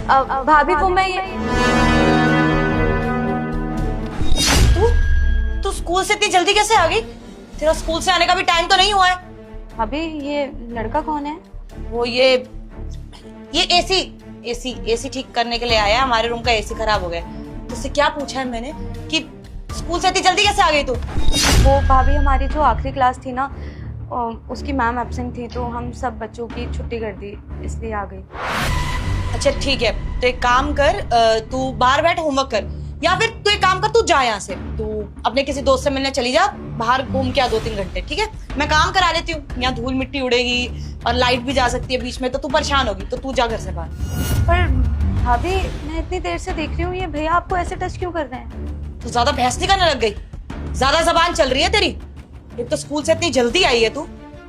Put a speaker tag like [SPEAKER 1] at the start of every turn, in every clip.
[SPEAKER 1] भाभी वो मैं
[SPEAKER 2] तू स्कूल से इतनी जल्दी कैसे आ गई? तेरा स्कूल से आने का भी टाइम तो नहीं हुआ है।
[SPEAKER 1] भाभी ये लड़का कौन है?
[SPEAKER 2] वो ये एसी ठीक करने के लिए आया है। हमारे रूम का एसी खराब हो गया। तुझसे क्या पूछा है मैंने कि स्कूल से इतनी जल्दी कैसे आ गई तू?
[SPEAKER 1] वो भाभी हमारी जो आखिरी क्लास थी ना, उसकी मैम एब्सेंट थी तो हम सब बच्चों की छुट्टी कर दी, इसलिए आ गई।
[SPEAKER 2] अच्छा ठीक है, तो एक काम कर, तू बाहर बैठ, होमवर्क कर, या फिर तू एक काम कर, तू जा यहाँ से, तू अपने किसी दोस्त से मिलने चली जा, बाहर घूम के आ 2-3 घंटे, ठीक है? मैं काम करा लेती हूँ, यहाँ धूल मिट्टी उड़ेगी और लाइट भी जा सकती है बीच में, तो तू परेशान होगी, तो तू जा घर से बाहर।
[SPEAKER 1] पर भाभी मैं इतनी देर से देख रही हूँ, ये भैया आपको ऐसे टच क्यों कर रहे हैं?
[SPEAKER 2] तू ज्यादा बहस नहीं करने लग गई? ज्यादा जबान चल रही है तेरी। एक तो स्कूल से इतनी जल्दी आई है तू,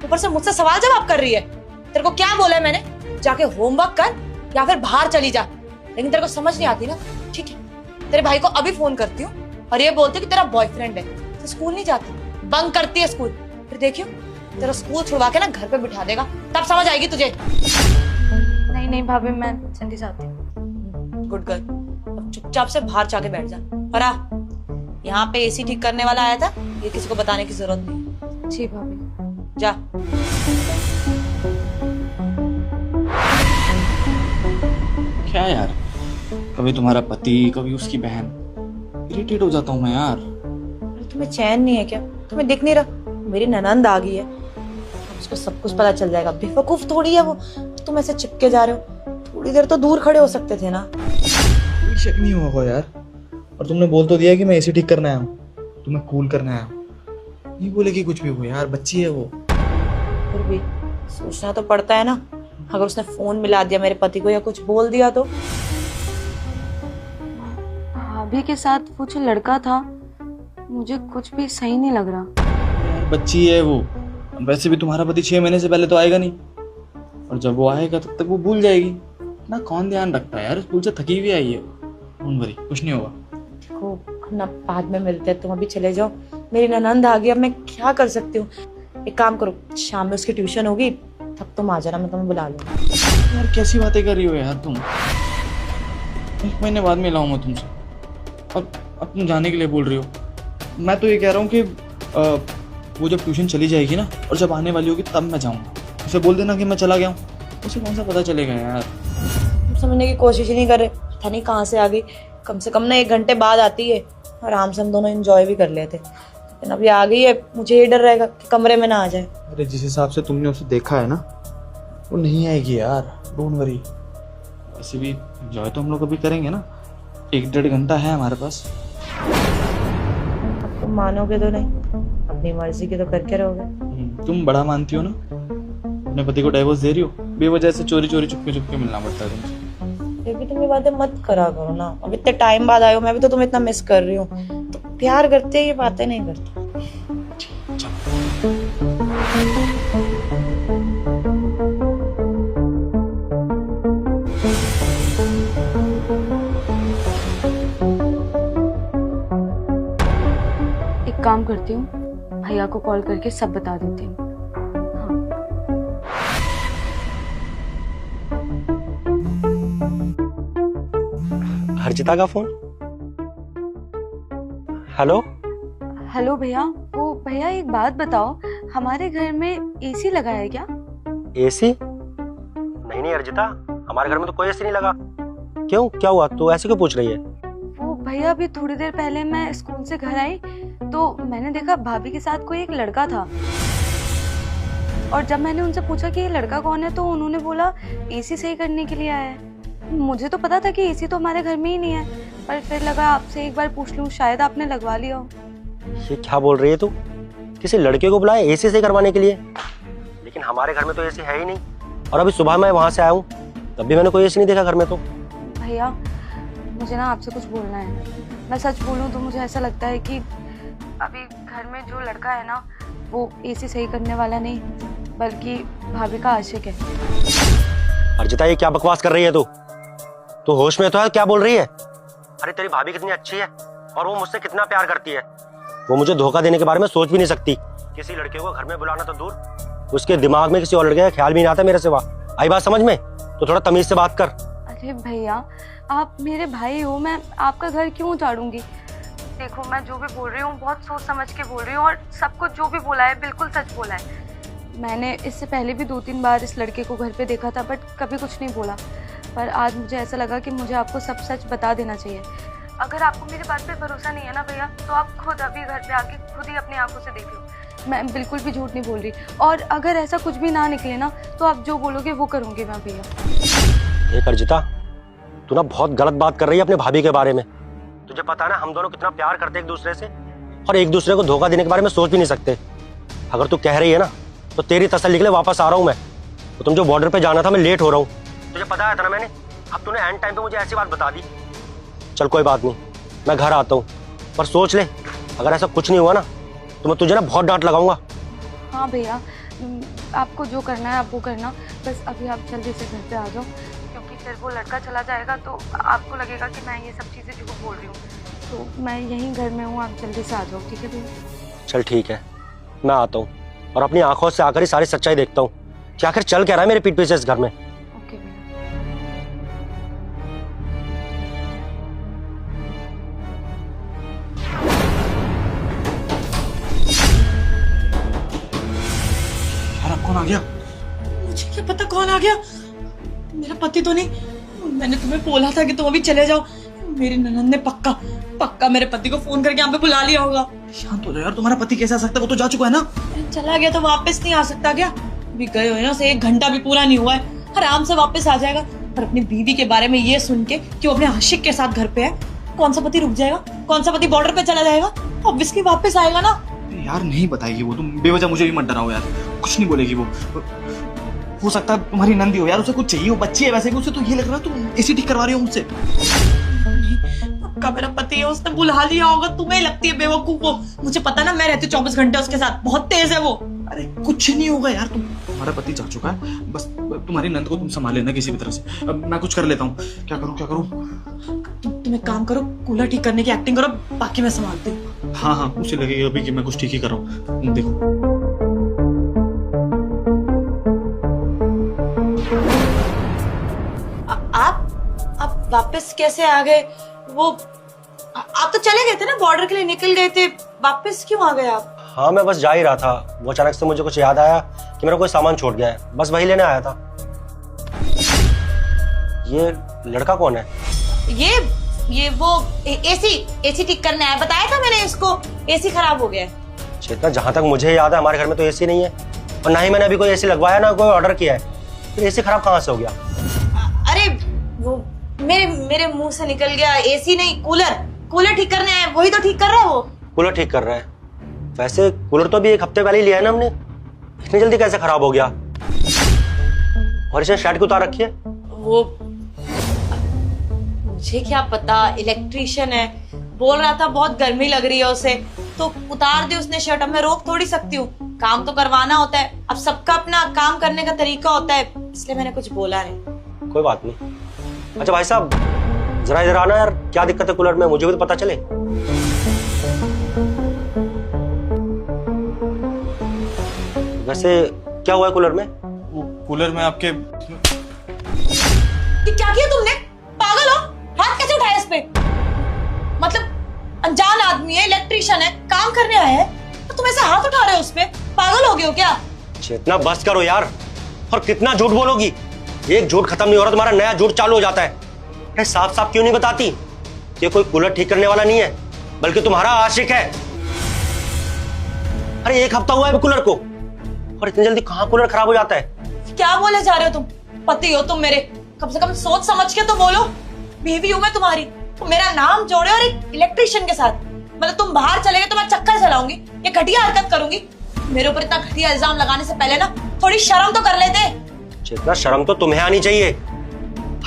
[SPEAKER 2] ऊपर से मुझसे सवाल जवाब कर रही है। तेरे को क्या बोला है मैंने? जाके होमवर्क कर या फिर बाहर चली जा। लेकिन तेरे को समझ नहीं आती ना, ठीक है? तेरे भाई को अभी फोन करती हूँ और ये बोलती हूँ कि तेरा बॉयफ्रेंड है, तो स्कूल नहीं जाती, बंक करती है स्कूल, फिर देखियो तेरा स्कूल छुड़वा के ना घर पे बिठा देगा, तब समझ आएगी तुझे।
[SPEAKER 1] नहीं नहीं भाभी, मैं जल्दी जाती हूँ।
[SPEAKER 2] गुड गर्ल, अब चुपचाप से बाहर जाके बैठ जा। और यहाँ पे एसी ठीक करने वाला आया था, ये किसी को बताने की जरूरत नहीं।
[SPEAKER 1] जी भाभी।
[SPEAKER 2] जा।
[SPEAKER 3] क्या यार, कभी तुम्हारा पति कभी उसकी बहन, इरिटेट हो जाता हूँ मैं यार।
[SPEAKER 2] तुम्हें चैन नहीं है क्या? तुम्हें दिख नहीं रहा मेरी ननंद आ गई है, उसको सब कुछ पता चल जाएगा। बेवकूफ थोड़ी है वो, तुम ऐसे चिपके जा रहे हो। थोड़ी देर तो दूर खड़े हो सकते थे ना।
[SPEAKER 3] कोई शक नहीं होगा यार। और तुमने बोल तो दिया कि मैं एसी ठीक करने आया हूँ, तुम्हें कूल करने आया हूँ, नहीं बोलेगी कुछ भी हो यार, बच्ची है वो।
[SPEAKER 2] फिर भी सोचना तो पड़ता है ना, अगर उसने फोन मिला दिया मेरे पति को या कुछ बोल दिया तो।
[SPEAKER 1] भाभी के साथ वो जो लड़का था, मुझे कुछ भी सही नहीं लग रहा।
[SPEAKER 3] यार बच्ची है वो। वैसे भी तुम्हारा पति 6 महीने से पहले तो आएगा नहीं, और जब वो आएगा तब तक वो भूल जाएगी ना। कौन ध्यान रखता है यार, स्कूल से थकी हुई आई है वो। डोंट वरी, कुछ नहीं होगा।
[SPEAKER 2] देखो ना, बाद में मिलते हैं, तुम अभी चले जाओ। मेरी ननंद आ गई, अब मैं क्या कर सकती हूँ? एक काम करो, शाम में उसकी ट्यूशन होगी, तब तुम आ जाना, मैं तुम्हें बुला लूंगी।
[SPEAKER 3] यार कैसी बातें कर रही हो यार तुम? 1 महीने बाद मिलाऊं मैं तुमसे, और अब तुम जाने के लिए बोल रही हो। मैं तो ये कह रहा हूँ कि वो जब ट्यूशन चली जाएगी ना, और जब आने वाली होगी तब मैं जाऊँगा। उसे बोल देना कि मैं चला गया हूँ, उसे कौन सा पता चलेगा यार।
[SPEAKER 2] तुम समझने की कोशिश ही नहीं कर रहे, पता नहीं कहाँ से आ गई। कम से कम ना 1 घंटे बाद आती है, आराम से हम दोनों एंजॉय भी कर लेते। लेकिन अभी आ गई है, मुझे ये डर रहेगा कि कमरे में ना आ जाए।
[SPEAKER 3] अरे जिस हिसाब से तुमने उसे देखा है ना, वो नहीं आएगी यार, डोंट वरी। वैसे भी एंजॉय तो हम लोग अभी करेंगे ना, 1-1.5 घंटा है हमारे पास।
[SPEAKER 2] तुम मानोगे तो नहीं, अपनी मर्जी की तो करके रहोगे।
[SPEAKER 3] तुम बड़ा मानती हो ना, अपने पति को डाइवोर्स दे रही हो, बेवजह से चोरी चोरी चुपके चुपके मिलना पड़ता है तुमसे।
[SPEAKER 2] फिर भी तुम ये बातें मत करा करो ना, अब इतने टाइम बाद आए हो, मैं भी तो तुम्हें इतना मिस कर रही हूँ। तो प्यार करते ये बातें नहीं करते।
[SPEAKER 1] एक काम करती हूँ, भैया को कॉल करके सब बता देती हूँ।
[SPEAKER 4] हर्षिता का फोन। हेलो
[SPEAKER 1] हेलो भैया, वो भैया एक बात बताओ, हमारे घर में एसी लगा है क्या?
[SPEAKER 4] एसी? नहीं नहीं हर्षिता, हमारे घर में तो कोई एसी नहीं लगा। क्यों, क्या हुआ? तो ऐसे क्यों पूछ रही है?
[SPEAKER 1] वो भैया अभी थोड़ी देर पहले मैं स्कूल से घर आई तो मैंने देखा भाभी के साथ कोई एक लड़का था, और जब मैंने उनसे पूछा कि ये लड़का कौन है तो उन्होंने बोला एसी सही करने के लिए आया है। मुझे तो पता था कि एसी तो हमारे घर में ही नहीं है, पर फिर लगा आपसे एक बार पूछ लूं, शायद आपने लगवा लिया हो।
[SPEAKER 4] ये क्या बोल रही है तू? किसी लड़के को बुलाया एसी सही करवाने के लिए? लेकिन हमारे घर में तो एसी है ही नहीं, और अभी सुबह मैं वहां से आया हूँ तब भी मैंने कोई एसी नहीं देखा घर में। तो
[SPEAKER 1] भैया मुझे ना आपसे कुछ बोलना है। मैं सच बोलूं तो मुझे ऐसा लगता है कि अभी घर में जो लड़का है ना, वो एसी सही करने वाला नहीं बल्कि भाभी का आशिक है।
[SPEAKER 4] हर्षिता ये क्या बकवास कर रही है तू? तू होश में तो है? क्या बोल रही है? अरे तेरी भाभी कितनी अच्छी है और वो मुझसे कितना प्यार करती है। वो मुझे धोखा देने के बारे में सोच भी नहीं सकती। किसी लड़के को घर में बुलाना तो दूर, उसके दिमाग में किसी और लड़के का ख्याल भी नहीं आता मेरे सिवा। आई बात समझ में? तो थोड़ा तमीज से बात कर।
[SPEAKER 1] अरे भैया, आप मेरे भाई हो, मैं आपका घर क्यों उजाड़ूंगी? देखो, मैं जो भी बोल रही हूँ बहुत सोच समझ के बोल रही हूँ, और सब कुछ जो भी बोला है बिल्कुल सच बोला है। मैंने इससे पहले भी 2-3 बार इस लड़के को घर पे देखा था, बट कभी कुछ नहीं बोला। पर आज मुझे ऐसा लगा कि मुझे आपको सब सच बता देना चाहिए। अगर आपको मेरी बात पे भरोसा नहीं है ना भैया, तो आप खुद अभी घर पे आके खुद ही अपनी आंखों से देख लो। मैं बिल्कुल भी झूठ नहीं बोल रही, और अगर ऐसा कुछ भी ना निकले ना, तो आप जो बोलोगे वो करूँगी मैं भैया।
[SPEAKER 4] ये अर्जिता, तू ना बहुत गलत बात कर रही है अपने भाभी के बारे में। तुझे पता है ना हम दोनों कितना प्यार करते हैं एक दूसरे से, और एक दूसरे को धोखा देने के बारे में सोच भी नहीं सकते। अगर तू कह रही है ना, तो तेरी तसल्ली के लिए वापस आ रहा हूँ मैं। तो तुम जो बॉर्डर पे जाना था, मैं लेट हो रहा हूँ, तुझे पता है था ना मैंने। अब तूने एंड टाइम पे मुझे ऐसी बात बता दी। चल कोई बात नहीं, मैं घर आता हूँ, पर सोच ले अगर ऐसा कुछ नहीं हुआ ना, तो मैं तुझे ना बहुत डांट लगाऊंगा।
[SPEAKER 1] हाँ भैया, आपको जो करना है आप वो करना, बस अभी आप जल्दी से घर पे आ जाओ, क्योंकि फिर वो लड़का चला जाएगा तो आपको लगेगा कि मैं ये सब चीज़ें झूठ बोल रही हूँ। तो मैं यहीं घर में हूँ, आप जल्दी से आ जाओ, ठीक है भैया?
[SPEAKER 4] चल ठीक है, मैं आता हूँ और अपनी आंखों से आकर ही सारी सच्चाई देखता हूँ कि आखिर चल क्या रहा है मेरे पीठ पीछे इस घर में।
[SPEAKER 1] ओके भैया।
[SPEAKER 3] यार अब कौन आ गया?
[SPEAKER 2] मुझे क्या पता कौन आ गया। मेरा पति तो नहीं। मैंने तुम्हें बोला था कि तुम अभी चले जाओ। मेरी ननद ने पक्का मेरे पति को फोन करके यहाँ पे बुला लिया होगा।
[SPEAKER 3] शांत हो जाओ यार, तुम्हारा पति कैसे आ सकता है? वो तो जा चुका है ना।
[SPEAKER 2] चला गया तो वापस नहीं आ सकता क्या? अभी गए हुए ना, उसे 1 घंटा भी पूरा नहीं हुआ है, आराम से वापस आ जाएगा। पर अपनी बीवी के बारे में ये सुन के कि वो अपने आशिक के साथ घर पे है, कौन सा पति रुक जाएगा? कौन सा पति बॉर्डर पे चला जाएगा? ऑब्वियसली वापस आएगा ना।
[SPEAKER 3] यार नहीं बताएगी वो, तुम बेवजह मुझे भी मत डराओ यार, कुछ नहीं बोलेगी वो। हो सकता है तुम्हारी नंदी हो यार, उसे कुछ चाहिए, वो बच्ची है वैसे भी, उसे तो ये लग रहा है तुम एसी ठीक करवा रही हो मुझसे।
[SPEAKER 2] पक्का मेरा पति है, उसने बुला लिया होगा। तुम्हें लगती है बेवकूफ वो। मुझे पता ना, मैं रहती हूँ 24 घंटे उसके साथ, बहुत तेज है वो।
[SPEAKER 3] अरे कुछ नहीं होगा यार, तुम्हारा पति जा चुका है, बस तुम्हारी नंद को तुम संभाल लेना किसी भी तरह से। अब मैं कुछ कर लेता हूँ। क्या करूँ?
[SPEAKER 2] तुम एक काम करो, कूलर ठीक करने की एक्टिंग करो, बाकी मैं संभालती हूँ।
[SPEAKER 3] हाँ, उसे लगेगा अभी कि मैं कुछ ठीक ही कर रहा हूँ। देखो
[SPEAKER 2] आप वापस कैसे आ गए? वो आप तो चले गए थे ना, बॉर्डर के लिए निकल गए थे, वापस क्यों आ गए आप?
[SPEAKER 4] हाँ, मैं बस जा ही रहा था। वो अचानक से मुझे कुछ याद आया कि मेरा कोई सामान छूट गया है, बस वही लेने आया था। ये लड़का कौन है?
[SPEAKER 2] ये वो एसी ठीक करने आया। बताया था मैंने इसको, एसी खराब हो गया है।
[SPEAKER 4] चेतना, जहां तक मुझे याद है हमारे घर में तो एसी नहीं है, और ना ही मैंने अभी कोई एसी लगवाया, ना कोई ऑर्डर किया है। फिर एसी खराब कहाँ से हो गया?
[SPEAKER 2] अरे वो मेरे मुंह से निकल गया। एसी नहीं, कूलर ठीक करने आया। वही तो ठीक कर रहा है वो।
[SPEAKER 4] कूलर ठीक कर रहा है? वैसे कूलर तो भी 1 हफ्ते पहले ही लिया है ना हमने, इतनी जल्दी कैसे खराब हो गया? और इसने शर्ट क्यों उतार रखी है?
[SPEAKER 2] वो मुझे क्या पता, इलेक्ट्रिशियन है, बोल रहा था बहुत गर्मी लग रही है उसे, तो उतार दी उसने शर्ट। अब मैं रोक थोड़ी सकती हूँ, काम तो करवाना होता है। अब सबका अपना काम करने का तरीका होता है, इसलिए मैंने कुछ बोला नहीं।
[SPEAKER 4] कोई बात नहीं। अच्छा भाई साहब, जरा इधर आना यार, क्या दिक्कत है कूलर में, मुझे भी तो पता चले। वैसे क्या हुआ है कूलर में?
[SPEAKER 3] वो कूलर में आपके
[SPEAKER 2] ये क्या किया तुमने? पागल हो? हाथ कैसे उठाया इस पे? मतलब अनजान आदमी है, इलेक्ट्रिशियन है, काम करने आया है, तो तुम ऐसे हाथ उठा रहे हो उस पे? पागल हो गए हो क्या?
[SPEAKER 4] चेतना बस करो यार, और कितना झूठ बोलोगी? एक झूठ खत्म नहीं हो रहा, तुम्हारा नया झूठ चालू हो जाता है। अरे साफ साफ क्यों नहीं बताती कि कोई कूलर ठीक करने वाला नहीं है, बल्कि तुम्हारा आशिक है? अरे 1 हफ्ता हुआ है कूलर को, और इतनी जल्दी कहाँ कूलर खराब हो जाता है?
[SPEAKER 2] क्या बोले जा रहे हो तुम? पति हो तुम मेरे, कम से कम सोच समझ के तो बोलो। बीवी हूं मैं तुम्हारी, तुम मेरा नाम जोड़े और एक इलेक्ट्रिशियन के साथ। मतलब तुम बाहर चले गए तो मैं चक्कर चलाऊंगी, ये घटिया हरकत करूंगी। मेरे ऊपर इतना घटिया इल्जाम लगाने से पहले ना थोड़ी शर्म तो कर लेते।
[SPEAKER 4] चेतना, शर्म तो तुम्हें आनी चाहिए।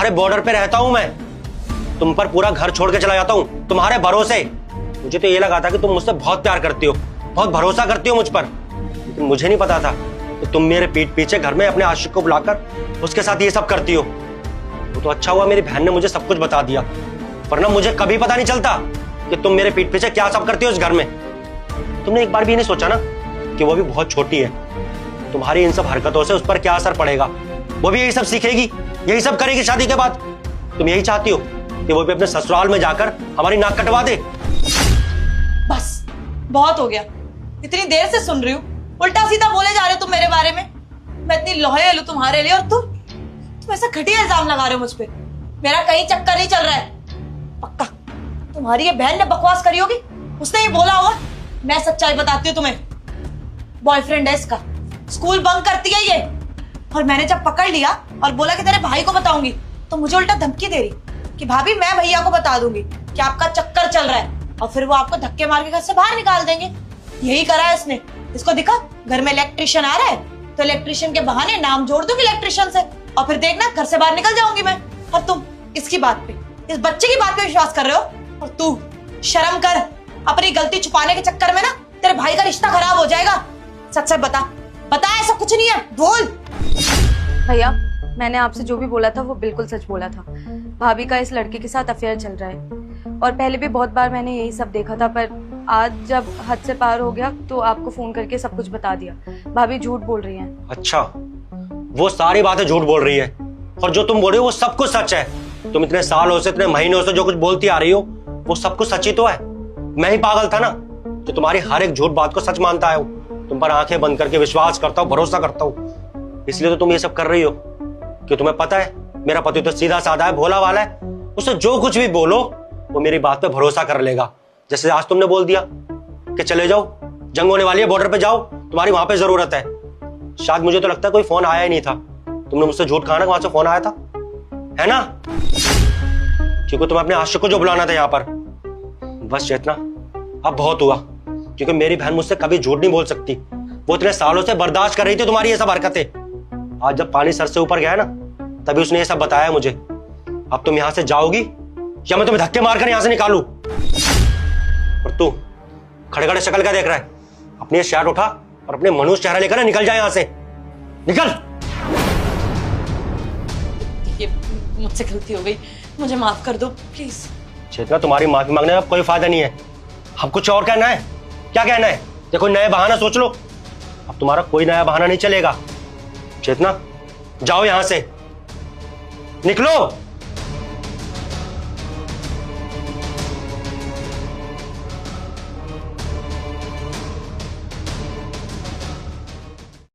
[SPEAKER 4] अरे बॉर्डर पे रहता हूं मैं, तुम पर पूरा घर छोड़ के चला जाता हूं तुम्हारे भरोसे। मुझे तो ये लगा था कि तुम मुझसे बहुत प्यार करती हो, बहुत भरोसा करती हो मुझ पर, लेकिन मुझे नहीं पता था कि तुम मेरे पीठ पीछे घर में अपने आशिक को बुलाकर उसके साथ ये सब करती हो। वो तो अच्छा हुआ मेरी बहन ने मुझे सब कुछ बता दिया, वरना मुझे कभी पता नहीं चलता कि तुम मेरे पीठ पीछे क्या सब करती हो इस घर में। तुमने एक बार भी नहीं सोचा ना कि वो भी बहुत छोटी है, तुम्हारी इन सब हरकतों से उस पर क्या असर पड़ेगा? वो भी यही सब सीखेगी, यही सब करेगी शादी के बाद। तुम यही चाहती हो कि वो भी अपने ससुराल में जाकर हमारी नाक कटवा दे?
[SPEAKER 2] बस बहुत हो गया, इतनी देर से सुन रही हूँ, उल्टा सीधा बोले जा रहे हो तुम मेरे बारे में। मैं इतनी लॉयल हूँ तुम्हारे लिए और तुम ऐसा घटिया इल्जाम लगा रहे हो मुझ पे। मेरा कहीं चक्कर नहीं चल रहा है। पक्का तुम्हारी ये बहन ने बकवास करी होगी, उसने ही बोला होगा। मैं सच्चाई बताती हूँ तुम्हें, बॉयफ्रेंड है इसका, स्कूल बंक करती है ये। और मैंने जब पकड़ लिया और बोला कि तेरे भाई को बताऊंगी, तो मुझे उल्टा धमकी दे रही कि भाभी मैं भैया को बता दूंगी कि आपका चक्कर चल रहा है, और फिर वो आपको धक्के मार के घर से बाहर निकाल देंगे। यही करा है इसने। इसको दिखा घर में इलेक्ट्रिशियन आ रहा है, तो इलेक्ट्रिशियन के बहाने नाम जोड़ दूंगी इलेक्ट्रिशियन से, और फिर देखना घर से बाहर निकल जाऊंगी मैं। और तुम इसकी बात पे, इस बच्चे की बात पे विश्वास कर रहे हो। और तू शर्म कर, अपनी गलती छुपाने के चक्कर में ना तेरे भाई का रिश्ता खराब हो जाएगा। सच सच बता ऐसा कुछ नहीं है, बोल।
[SPEAKER 1] भैया मैंने आपसे जो भी बोला था वो बिल्कुल सच बोला था। भाभी का इस लड़के के साथ अफेयर चल रहा है, और पहले भी बहुत बार मैंने यही सब देखा था, पर आज जब हद से पार हो गया तो आपको फोन करके सब कुछ बता दिया। भाभी झूठ बोल रही हैं।
[SPEAKER 4] अच्छा, वो सारी बातें झूठ बोल रही है, और जो तुम बोल रही हो वो सब कुछ सच है। तुम इतने सालों से, इतने महीनों से जो कुछ बोलती आ रही हो वो सब कुछ सच ही तो है। मैं ही पागल था ना जो तुम्हारी हर एक झूठ बात को सच मानता है, तुम पर आंखें बंद करके विश्वास करता हूँ, भरोसा करता हूँ। इसलिए तो तुम ये सब कर रही हो कि तुम्हें पता है मेरा पति तो सीधा साधा है, भोला वाला है। उसे जो कुछ भी बोलो वो मेरी बात पे भरोसा कर लेगा। जैसे आज तुमने बोल दिया कि चले जाओ, जंग होने वाली है, बॉर्डर पे जाओ, तुम्हारी वहां पे जरूरत है। शायद मुझे तो लगता है कोई फोन आया ही नहीं था। तुमने मुझसे झूठ कहा ना वहां से फोन आया था, है ना? क्योंकि तुम्हें अपने आशिक को जो बुलाना था यहाँ पर। बस चेतना, अब बहुत हुआ, क्योंकि मेरी बहन मुझसे कभी झूठ नहीं बोल सकती। वो इतने सालों से बर्दाश्त कर रही थी तुम्हारी ये सब हरकतें। आज जब पानी सर से ऊपर गया ना, तभी उसने ये सब बताया मुझे। अब तुम यहां से जाओगी या मैं तुम्हें धक्के मारकर यहां से निकालूं? और तू खड़े खड़े शक्ल क्या देख रहा है? अपनी ये शर्ट उठा और अपने मनुष्य चेहरा लेकर निकल जाए यहां से, निकल।
[SPEAKER 2] ये मुझसे गलती हो गई, मुझे माफ कर दो प्लीज।
[SPEAKER 4] चेतना, तुम्हारी माफी मांगने का कोई फायदा नहीं है। अब कुछ और कहना है? क्या कहना है? या कोई नया बहाना सोच लो। अब तुम्हारा कोई नया बहाना नहीं चलेगा। चेतना, जाओ यहां से, निकलो।